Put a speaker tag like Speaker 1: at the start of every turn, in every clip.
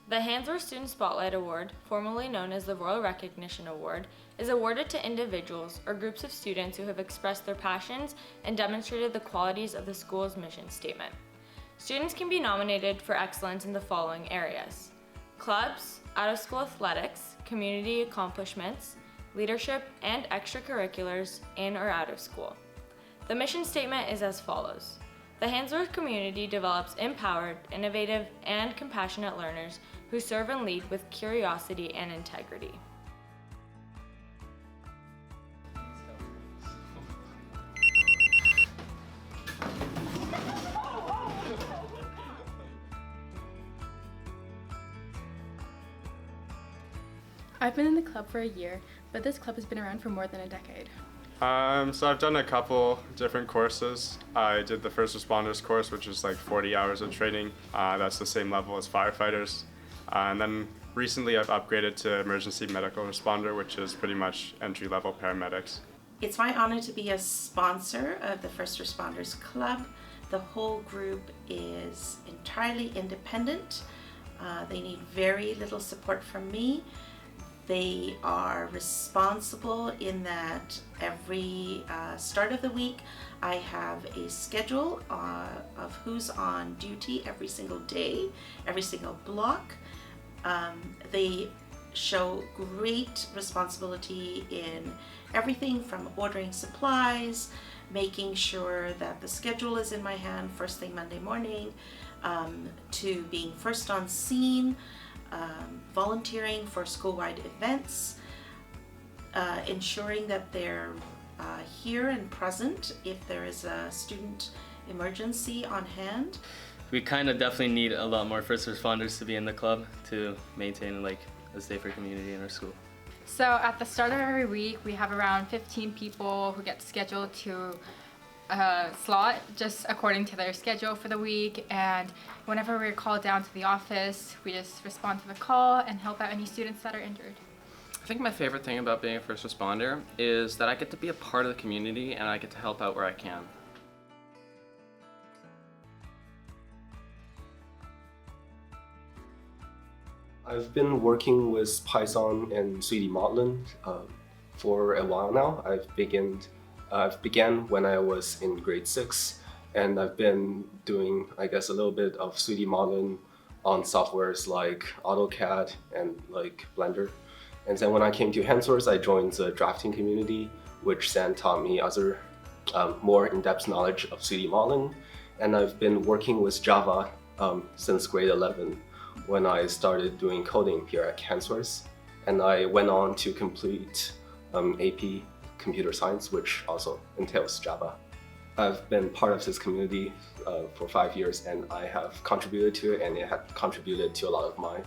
Speaker 1: The Handsworth Student Spotlight Award, formerly known as the Royal Recognition Award, is awarded to individuals or groups of students who have expressed their passions and demonstrated the qualities of the school's mission statement. Students can be nominated for excellence in the following areas: clubs, out-of-school athletics, community accomplishments, leadership, and extracurriculars in or out of school. The mission statement is as follows. The Handsworth community develops empowered, innovative, and compassionate learners who serve and lead with curiosity and integrity.
Speaker 2: I've been in the club for a year, but this club has been around for more than a decade.
Speaker 3: So I've done a couple different courses. I did the first responders course, which is like 40 hours of training. That's the same level as firefighters. And then recently I've upgraded to emergency medical responder, which is pretty much entry-level paramedics.
Speaker 4: It's my honor to be a sponsor of the First Responders Club. The whole group is entirely independent. They need very little support from me. They are responsible in that every start of the week I have a schedule of who's on duty every single day, every single block. They show great responsibility in everything from ordering supplies, making sure that the schedule is in my hand first thing Monday morning, to being first on scene, volunteering for school-wide events, ensuring that they're here and present if there is a student emergency on hand.
Speaker 5: We kind of definitely need a lot more first responders to be in the club to maintain like a safer community in our school.
Speaker 2: So at the start of every week, we have around 15 people who get scheduled to slot just according to their schedule for the week, and whenever we're called down to the office, we just respond to the call and help out any students that are injured.
Speaker 6: I think my favorite thing about being a first responder is that I get to be a part of the community and I get to help out where I can.
Speaker 7: I've been working with Python and 3D modeling for a while now. I've began when I was in grade 6, and I've been doing, I guess, a little bit of 3D modeling on softwares like AutoCAD and like Blender. And then when I came to Handsworth, I joined the drafting community, which then taught me other more in-depth knowledge of 3D modeling. And I've been working with Java since grade 11 when I started doing coding here at Handsworth. And I went on to complete AP Computer Science, which also entails Java. I've been part of this community for 5 years, and I have contributed to it, and it has contributed to a lot of my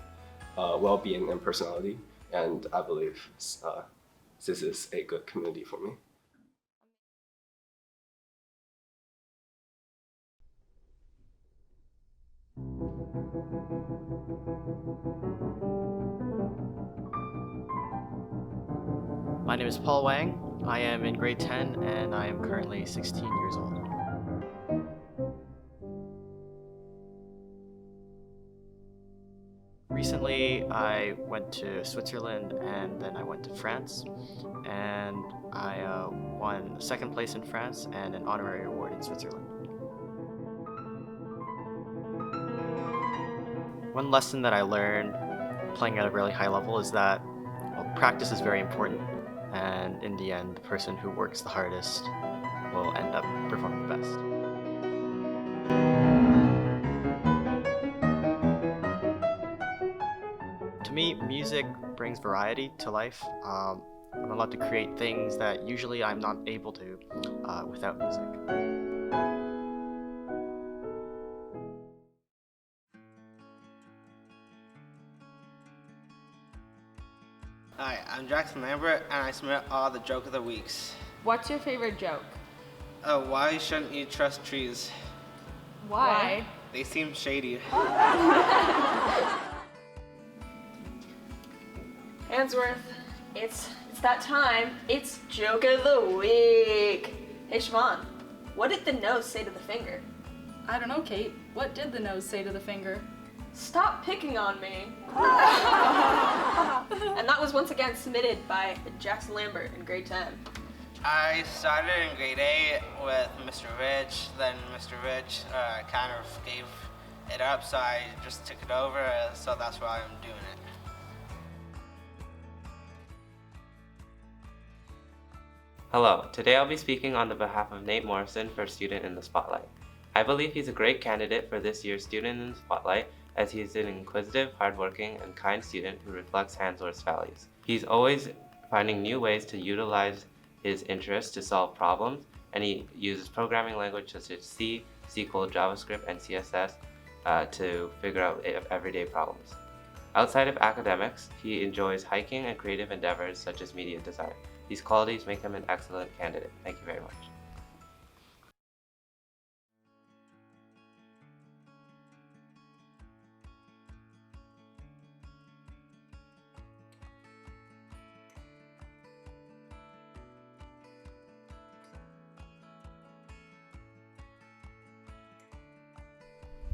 Speaker 7: well-being and personality. And I believe this is a good community for me.
Speaker 8: My name is Wang. I am in grade 10 and I am currently 16 years old. Recently, I went to Switzerland and then I went to France, and I won second place in France and an honorary award in Switzerland. One lesson that I learned playing at a really high level is that practice is very important, and in the end, the person who works the hardest will end up performing the best. To me, music brings variety to life. I'm allowed to create things that usually I'm not able to without music.
Speaker 9: Hi, I'm Jackson Lambert, and I submit all the joke of the weeks.
Speaker 1: What's your favorite joke?
Speaker 9: Why shouldn't you trust trees?
Speaker 1: Why?
Speaker 9: They seem shady.
Speaker 10: Handsworth, it's that time. It's joke of the week. Hey Siobhan, what did the nose say to the finger?
Speaker 11: I don't know, Kate. What did the nose say to the finger?
Speaker 10: Stop picking on me. And that was once again submitted by Jackson Lambert in grade 10.
Speaker 9: I started in grade 8 with Mr. Rich, then Mr. Rich kind of gave it up, so I just took it over, so that's why I'm doing it.
Speaker 11: Hello, today I'll be speaking on the behalf of Nate Morrison for Student in the Spotlight. I believe he's a great candidate for this year's Student in the Spotlight as he is an inquisitive, hardworking, and kind student who reflects Handsworth's values. He's always finding new ways to utilize his interests to solve problems, and he uses programming language such as C, SQL, JavaScript, and CSS to figure out everyday problems. Outside of academics, he enjoys hiking and creative endeavors such as media design. These qualities make him an excellent candidate. Thank you very much.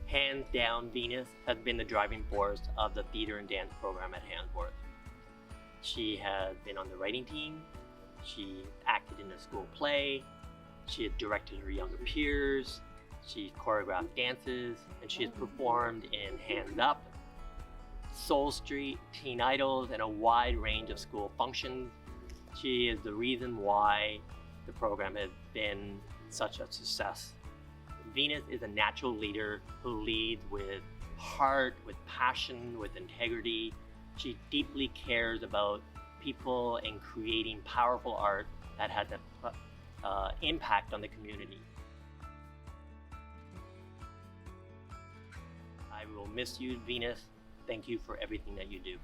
Speaker 12: Hands down, Venus has been the driving force of the theater and dance program at Handsworth. She has been on the writing team, she acted in the school play, she has directed her younger peers, she's choreographed dances, and she has performed in Hands Up, Soul Street, Teen Idols, and a wide range of school functions. She is the reason why the program has been such a success. Venus is a natural leader who leads with heart, with passion, with integrity. She deeply cares about people and creating powerful art that has an impact on the community. I will miss you, Venus. Thank you for everything that you do.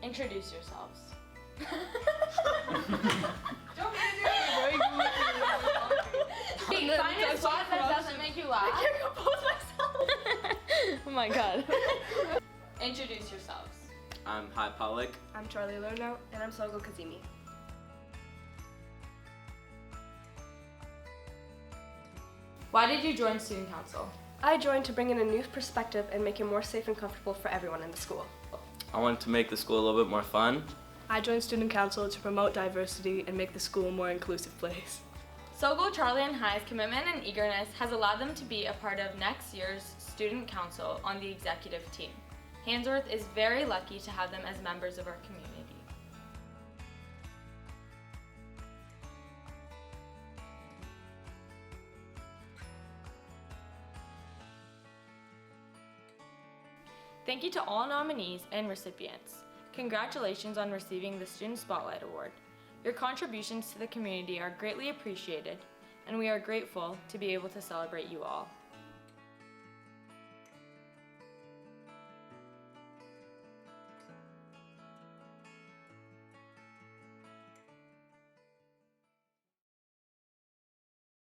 Speaker 1: Introduce yourselves. Find a spot that doesn't make you laugh.
Speaker 10: I can't compose myself.
Speaker 1: Oh my god. Introduce yourselves.
Speaker 6: I'm Hi Pollock.
Speaker 13: I'm Charlie Lerno, and I'm Sogo Kazimi.
Speaker 1: Why did you join Student Council?
Speaker 13: I joined to bring in a new perspective and make it more safe and comfortable for everyone in the school.
Speaker 6: I wanted to make the school a little bit more fun.
Speaker 13: I joined Student Council to promote diversity and make the school a more inclusive place.
Speaker 1: Sogo, Charlie, and Hi's commitment and eagerness has allowed them to be a part of next year's Student Council on the executive team. Handsworth is very lucky to have them as members of our community. Thank you to all nominees and recipients. Congratulations on receiving the Student Spotlight Award. Your contributions to the community are greatly appreciated, and we are grateful to be able to celebrate you all.